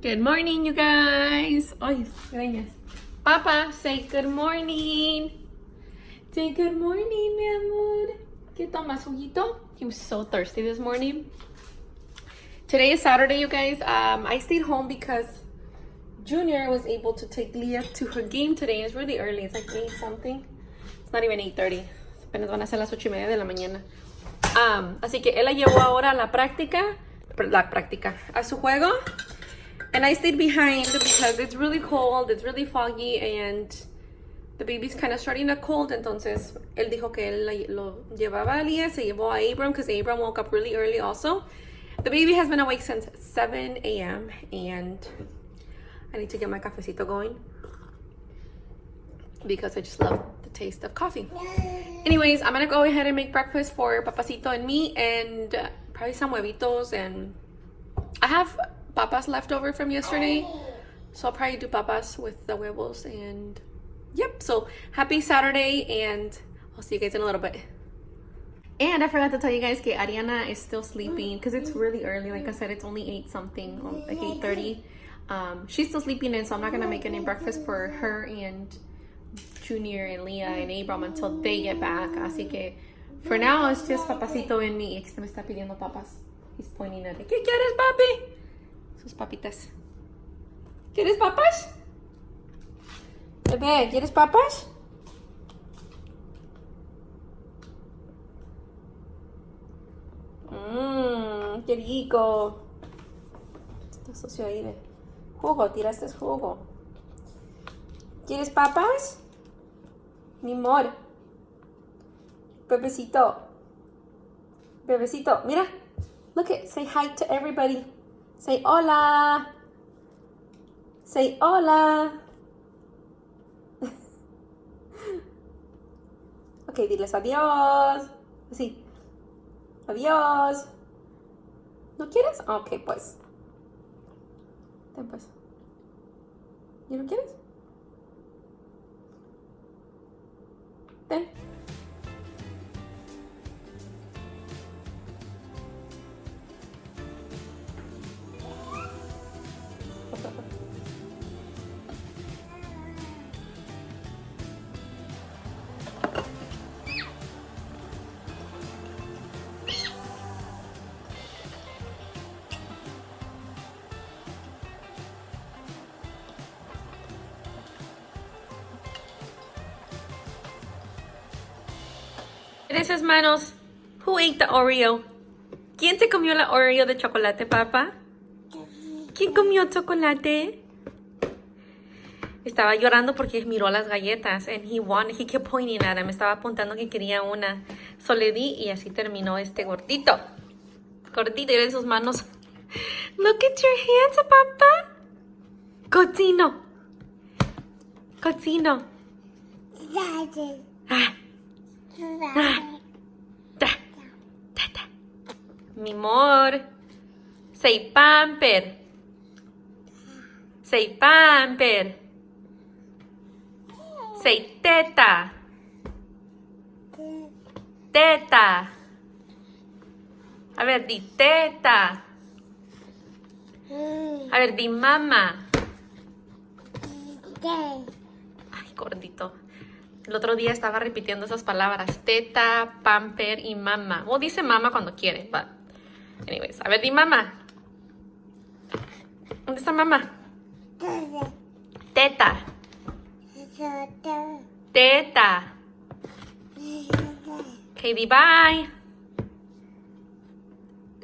Good morning, you guys. Ay, greñas. Papa, say good morning. Say good morning, mi amor. ¿Qué tomas, juguito? He was so thirsty this morning. Today is Saturday, you guys. I stayed home because Junior was able to take Leah to her game today. It's really early. It's like 8 something. It's not even 8:30. Apenas van a ser las 8:30 de la mañana. Así que él la llevó ahora a la práctica, a su juego. And I stayed behind because it's really cold, it's really foggy, and the baby's kind of starting to cold. Entonces, él dijo que él lo llevaba a Leah, se llevó a Abram because Abram woke up really early also. The baby has been awake since 7 a.m. and I need to get my cafecito going because I just love the taste of coffee. Anyways, I'm gonna go ahead and make breakfast for Papacito and me, and probably some huevitos, and I have papas left over from yesterday, so I'll probably do papas with the huevos. And yep, so happy Saturday, and I'll see you guys in a little bit. And I forgot to tell you guys that Ariana is still sleeping because it's really early. Like I said, it's only 8 something, like 8:30. She's still sleeping, and so I'm not gonna make any breakfast for her and Junior and Leah and Abram until they get back. Así que for now it's just Papacito and me. Este me está pidiendo papas. He's pointing at it. ¿Qué quieres, papi? Sus papitas. ¿Quieres papas? Bebé, ¿quieres papas? Qué rico. Está sucio ahí de jugo, tiraste jugo. ¿Quieres papas? Mi amor. Bebecito. Bebecito, mira. Look it, say hi to everybody. Say hola. Say hola. Ok, diles adiós. Así. Adiós. ¿No quieres? Ok, pues. Ten pues. ¿Y no quieres? Ten. Esas manos. Who ate the Oreo? ¿Quién se comió la Oreo de chocolate, papá? ¿Quién comió chocolate? Estaba llorando porque miró las galletas and he kept pointing at him. Estaba apuntando que quería una. So le di y así terminó este gordito. Gordito, miren sus manos. Look at your hands, papá. Cocino. Cocino. Ah. Mi amor. Say pamper. Say pamper. Say teta. Teta. A ver, di teta. A ver, di mamá. Ay, gordito. El otro día estaba repitiendo esas palabras. Teta, pamper y mamá. O dice mamá cuando quiere, but anyways. A ver, di mamá. ¿Dónde está mamá? Teta. Teta. Ok, di bye.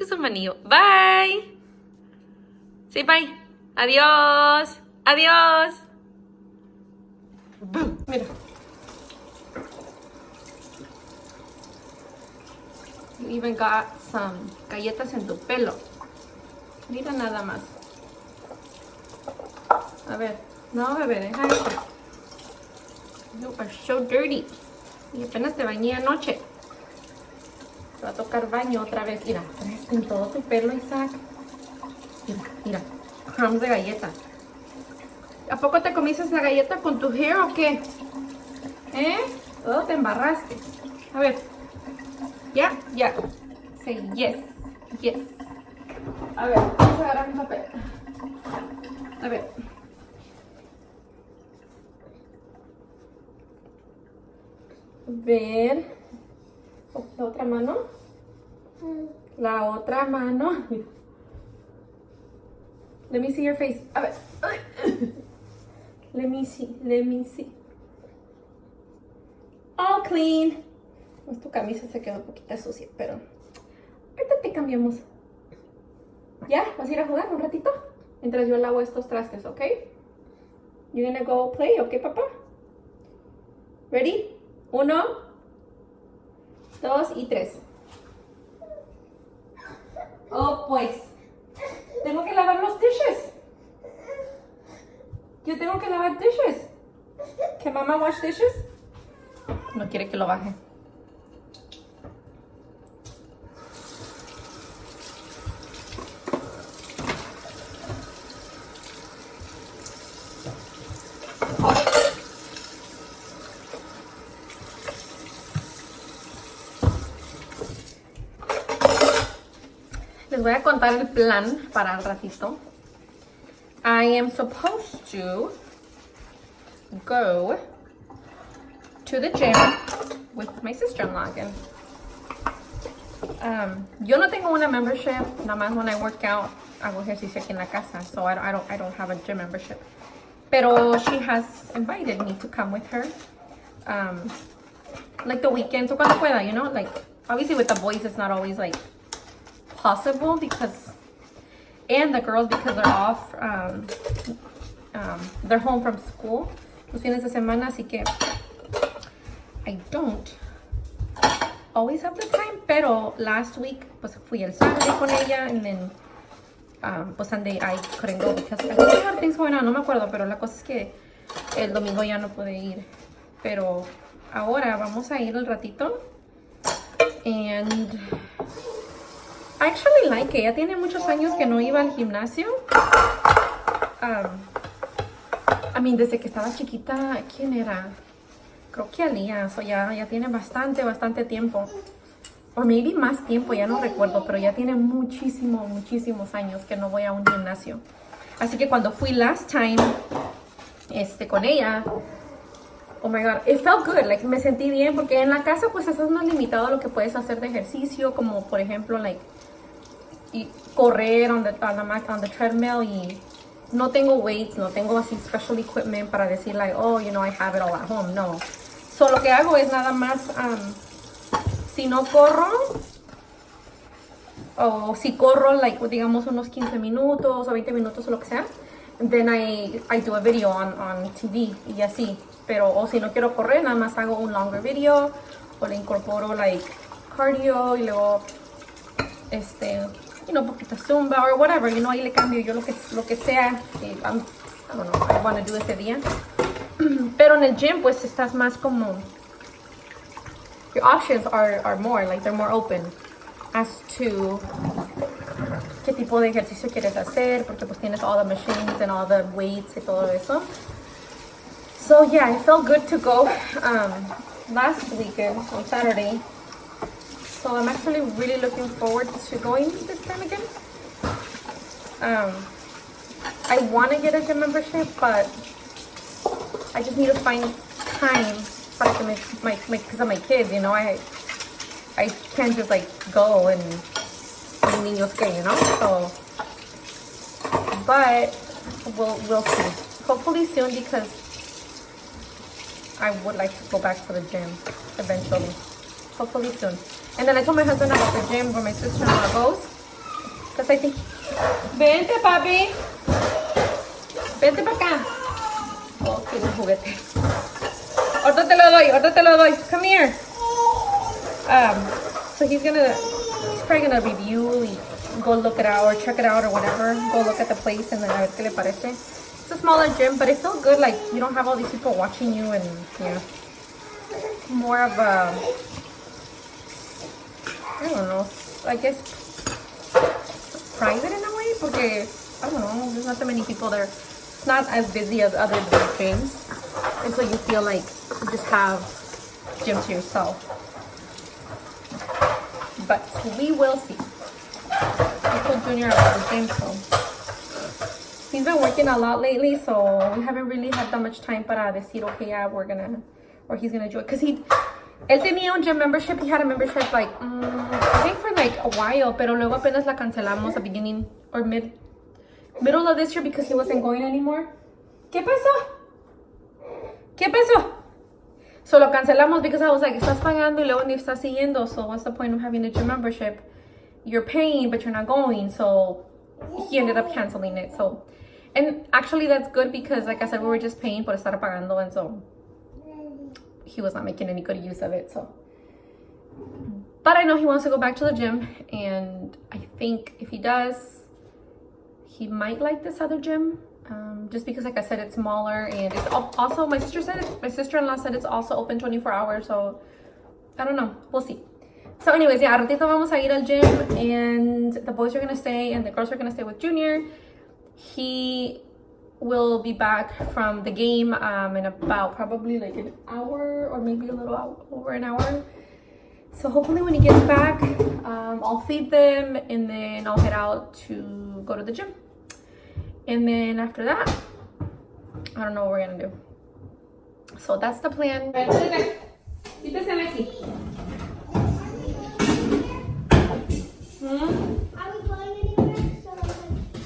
Es un manillo. Bye. Say bye. Adiós. Adiós. Mira. You even got some galletas en tu pelo. Mira nada más. A ver. No, bebé, deja eso. You are so dirty. Y apenas te bañé anoche. Te va a tocar baño otra vez. Mira, en todo tu pelo, Isaac. Mira, mira. Crumbs de galleta. ¿A poco te comiste la galleta con tu hair o qué? ¿Eh? Todo te embarraste. A ver. Ya, ya. Say yes. Yes. A ver, vamos a agarrar mi papel. A ver. Ver. La otra mano. La otra mano. Let me see your face. A ver. Let me see. Let me see. All clean. Pues tu camisa se quedó un poquito sucia, pero ahorita te cambiamos. ¿Ya? ¿Vas a ir a jugar un ratito? Mientras yo lavo estos trastes, ¿ok? You're gonna go play, ¿ok, papá? Ready? 1, 2 y 3. Oh, pues. Tengo que lavar los dishes. Yo tengo que lavar dishes. ¿Can mama wash dishes? No quiere que lo baje. Les voy a contar el plan para el ratito. I am supposed to go to the gym with my sister-in-law again. Yo no tengo una membership, nada más when I work out, hago ejercicio aquí en la casa, so I don't have a gym membership. Pero she has invited me to come with her, like the weekends o cuando pueda, you know, like obviously with the boys it's not always like possible because, and the girls because they're off, they're home from school los fines de semana, así que I don't always have the time, pero last week pues fui el Saturday con ella and then pues Sunday I couldn't go because I think I had things going on, no me acuerdo, pero la cosa es que el domingo ya no pude ir, pero ahora vamos a ir el ratito and I actually like it. Ella tiene muchos años que no iba al gimnasio. I mean, desde que estaba chiquita, ¿quién era? Creo que Alía, so ya tiene bastante tiempo. O maybe más tiempo, ya no recuerdo, pero ya tiene muchísimos años que no voy a un gimnasio. Así que cuando fui last time, con ella, oh my god, it felt good, like me sentí bien, porque en la casa pues estás más limitado a lo que puedes hacer de ejercicio, como por ejemplo, like, y correr on the treadmill y no tengo weights, no tengo así special equipment para decir like, oh, you know, I have it all at home, no. So lo que hago es nada más, si no corro, o si corro, like, digamos unos 15 minutos o 20 minutos o lo que sea, then I do a video on TV y así. Pero, o si no quiero correr, nada más hago un longer video o le incorporo, like, cardio y luego, you know, poquito zumba or whatever, you know, ahí le cambio yo lo que sea que, I don't know, I want to do ese día. Pero en el gym, pues, estás más como, your options are more, like, they're more open as to qué tipo de ejercicio quieres hacer, porque pues tienes all the machines and all the weights y todo eso. So yeah, it felt good to go last weekend on Saturday. So I'm actually really looking forward to going this time again. I want to get a gym membership, but I just need to find time para que because of my kids, you know, I can't just like go and niños que, you know, so, but we'll see. Hopefully soon because I would like to go back to the gym eventually. Hopefully soon. And then I told my husband about the gym where my sister-in-law goes. Because I think... Vente, papi. Vente para acá. Oh, tiene un juguete. Ahorita te lo doy. Come here. So he's probably gonna review, go look it out or check it out or whatever. Go look at the place and then a ver qué le parece. It's a smaller gym, but it felt good. Like you don't have all these people watching you, and yeah, it's more of a, I don't know, I guess private in a way. Porque I don't know, there's not that many people there. It's not as busy as other big gyms, and so you feel like you just have gym to yourself. But we will see. I told Junior about the gym, so He's been working a lot lately, so we haven't really had that much time para decir, okay, yeah, we're gonna, or he's gonna do it. Because él tenía un gym membership. He had a membership like, I think for like a while, pero luego apenas la cancelamos at beginning or middle of this year because he wasn't going anymore. ¿Qué pasó? ¿Qué pasó? So lo cancelamos because I was like, estás pagando y luego ni estás siguiendo, so what's the point of having a gym membership? You're paying, but you're not going, so he ended up canceling it. So, and actually that's good because like I said, we were just paying por estar pagando, and so he was not making any good use of it. So, but I know he wants to go back to the gym, and I think if he does, he might like this other gym. Just because, like I said, it's smaller, and it's also, my sister-in-law said it's also open 24 hours, so I don't know, we'll see. So anyways, yeah, a ratito vamos a ir al gym, and the boys are gonna stay and the girls are gonna stay with Junior. He will be back from the game in about probably like an hour or maybe a little over an hour. So hopefully when he gets back, I'll feed them, and then I'll head out to go to the gym. And then after that, I don't know what we're gonna do. So that's the plan.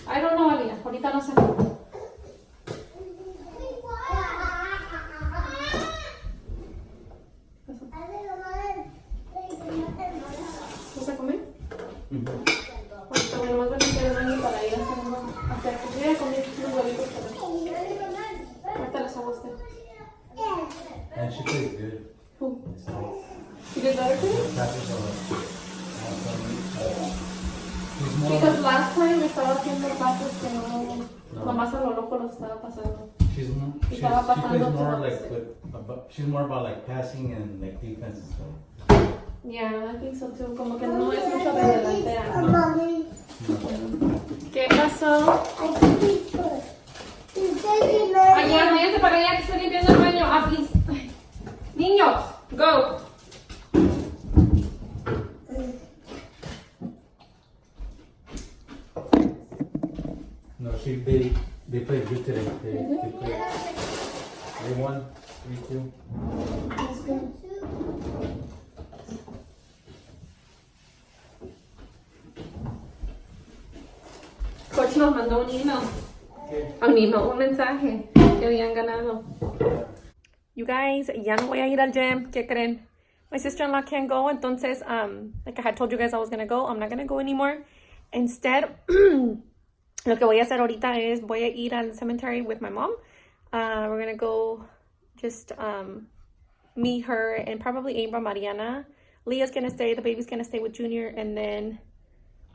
I don't know, Alina. Ahorita no sé. ¿Vas a comer? Ahorita bueno, más vale que el baño para ir a hacer comida con mis huevitos también. Ahorita les hago usted. And she plays good. Who? It's nice. She did better for you? She's more, Because last time estaba haciendo pasos que no, nomás a lo loco los estaba pasando. she plays more like she's more about like passing and like defense and stuff. Yeah, I think so too. Como que no es mucho de delantera. ¿Qué pasó? Allá, váyanse para allá que estoy limpiando el baño. Ah, please. Niños, go. No, they played good today. They won 3-2. That's good. Coach nos mandó un email, un mensaje que habían ganado. You guys, ya no voy a ir al gym. ¿Qué creen? My sister-in-law can't go, entonces, like I had told you guys I was gonna go, I'm not gonna go anymore. Instead, lo que voy a hacer ahorita es voy a ir al cemetery with my mom. We're gonna go just me, her, and probably Abra, Mariana. Leah's gonna stay, the baby's gonna stay with Junior, and then,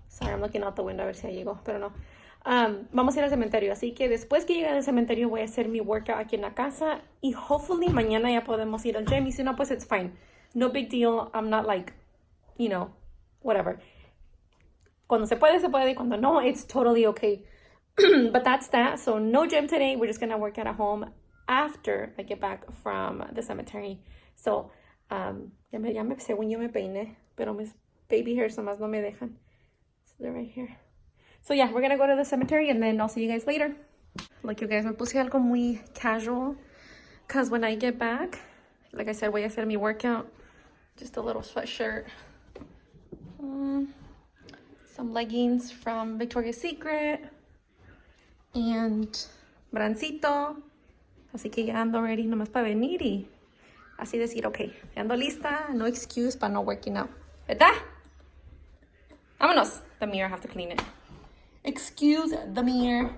sorry, I'm looking out the window a ver si ya llegó, pero no. Vamos a ir al cementerio, así que después que llegue al cementerio voy a hacer mi workout aquí en la casa y hopefully mañana ya podemos ir al gym, y si no, pues it's fine. No big deal. I'm not like, you know, whatever. Cuando se puede, y cuando no, it's totally okay. But that's that. So no gym today. We're just going to work out at home after I get back from the cemetery. So, según yo me peiné, pero mis baby hairs nomás no me dejan. So they're right here. So yeah, we're going to go to the cemetery and then I'll see you guys later. Look, you guys, me puse algo muy casual because when I get back, like I said, voy a hacer mi workout. Just a little sweatshirt. Some leggings from Victoria's Secret. And brancito. Así que ya ando ready nomás para venir y así decir, okay, ando lista, no excuse para no working out. ¿Verdad? Vámonos. The mirror, I have to clean it. Excuse the mirror.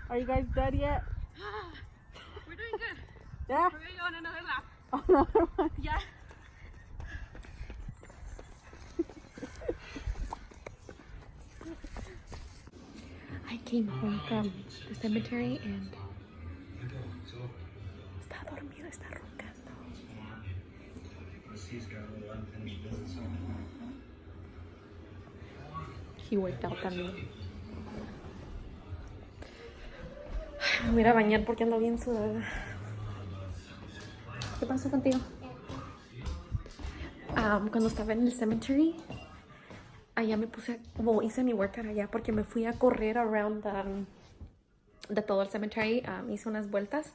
Are you guys dead yet? We're doing good. Yeah? We're going on another lap. Another one? Yeah. I came home from the cemetery and está dormido, está roncando. He worked out también. Me voy a ir a bañar porque ando bien sudada. ¿Qué pasó contigo? Cuando estaba en el cemetery, allá me puse, como hice mi workout allá porque me fui a correr around de todo el cemetery. Hice unas vueltas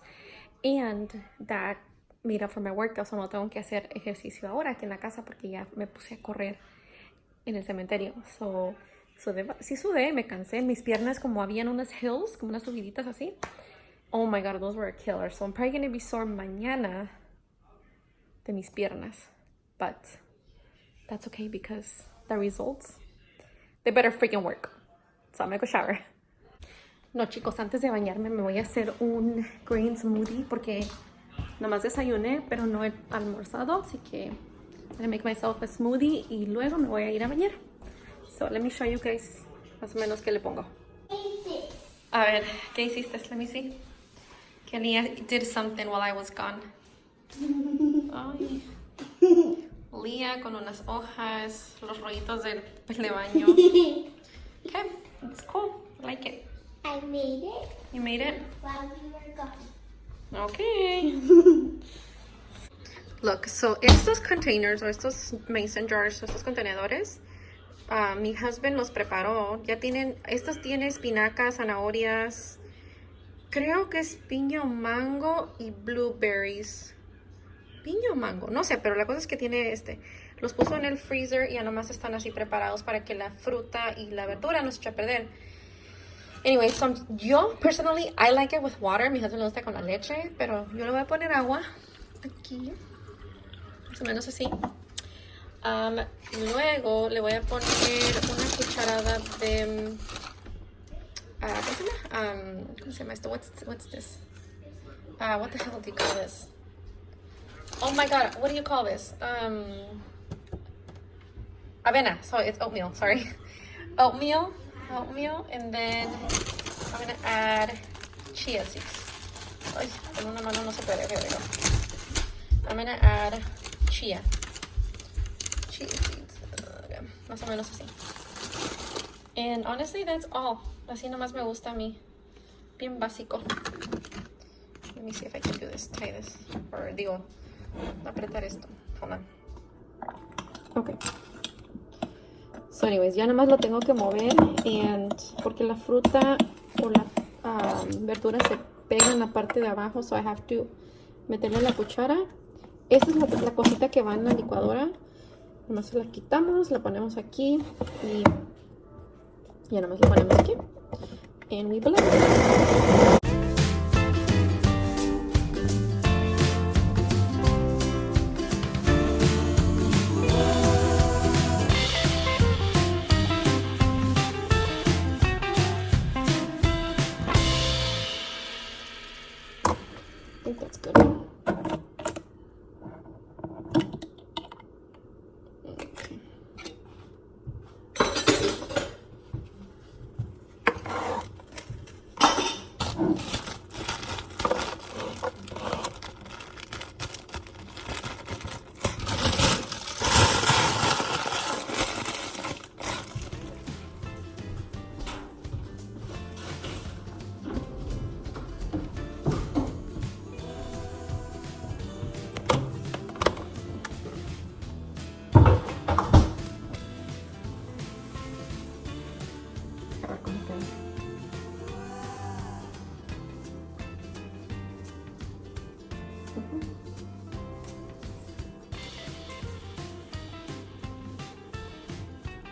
and that made up for my workout, so no tengo que hacer ejercicio ahora aquí en la casa porque ya me puse a correr en el cementerio. Sí sudé, me cansé. Mis piernas, como habían unas hills, como unas subiditas así. Oh my god, those were a killer. So I'm probably gonna be sore mañana de mis piernas. But that's okay because the results, they better freaking work. So I'm gonna go shower. No, chicos, antes de bañarme me voy a hacer un green smoothie porque nomás desayuné, pero no he almorzado. Así que I'm gonna make myself a smoothie y luego me voy a ir a bañar. So let me show you guys más o menos qué le pongo. A ver, ¿qué hiciste? Let me see. Kelly did something while I was gone. Ay. Lía con unas hojas, los rollitos del papel de baño. Okay, it's cool. I like it. I made it You made it? while you were gone. Okay. Look, so estos containers o estos mason jars, estos contenedores, mi husband los preparó. Ya tienen, estos tienen espinacas, zanahorias, creo que es piña o mango y blueberries. Piña o mango, no sé, pero la cosa es que tiene los puso en el freezer y ya nomás están así preparados para que la fruta y la verdura no se eche a perder. Anyway, so yo personally I like it with water. Mi husband le gusta con la leche, pero yo le voy a poner agua aquí, más o menos así. Luego le voy a poner una cucharada de ¿cómo se llama esto? What's this? What the hell do you call this? Oh my god, what do you call this? Avena. So it's oatmeal, sorry. Oatmeal, and then I'm gonna add chia seeds. Ay, con una mano no se puede, here we go. I'm gonna add chia seeds. Okay. Más o menos así. And honestly, that's all. Así nomás me gusta a mí. Bien básico. Let me see if I can do this, tie this. Or digo, apretar esto. Hold on. Okay. So anyways, ya nomás lo tengo que mover and porque la fruta o la verdura se pega en la parte de abajo, so I have to meterle la cuchara. Esta es la cosita que va en la licuadora. Nomás la quitamos, la ponemos aquí y ya nomás la ponemos aquí. And we blend. I think that's good.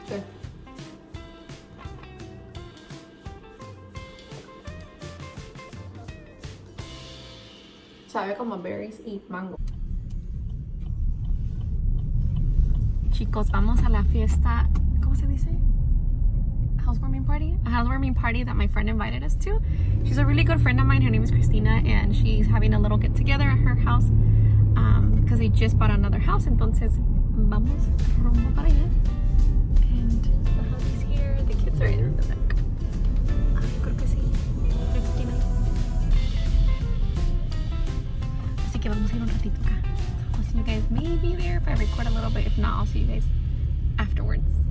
Good. Sabe como berries y mango. Chicos, vamos a la fiesta. ¿Cómo se dice? Housewarming party? A housewarming party that my friend invited us to. She's a really good friend of mine. Her name is Christina, and she's having a little get together at her house because they just bought another house. Entonces, vamos rumbo para allá. And the hubby's here. The kids are in the back. Creo que sí. 59. Así que vamos a ir un ratito acá. So I'll see you guys maybe there if I record a little bit. If not, I'll see you guys afterwards.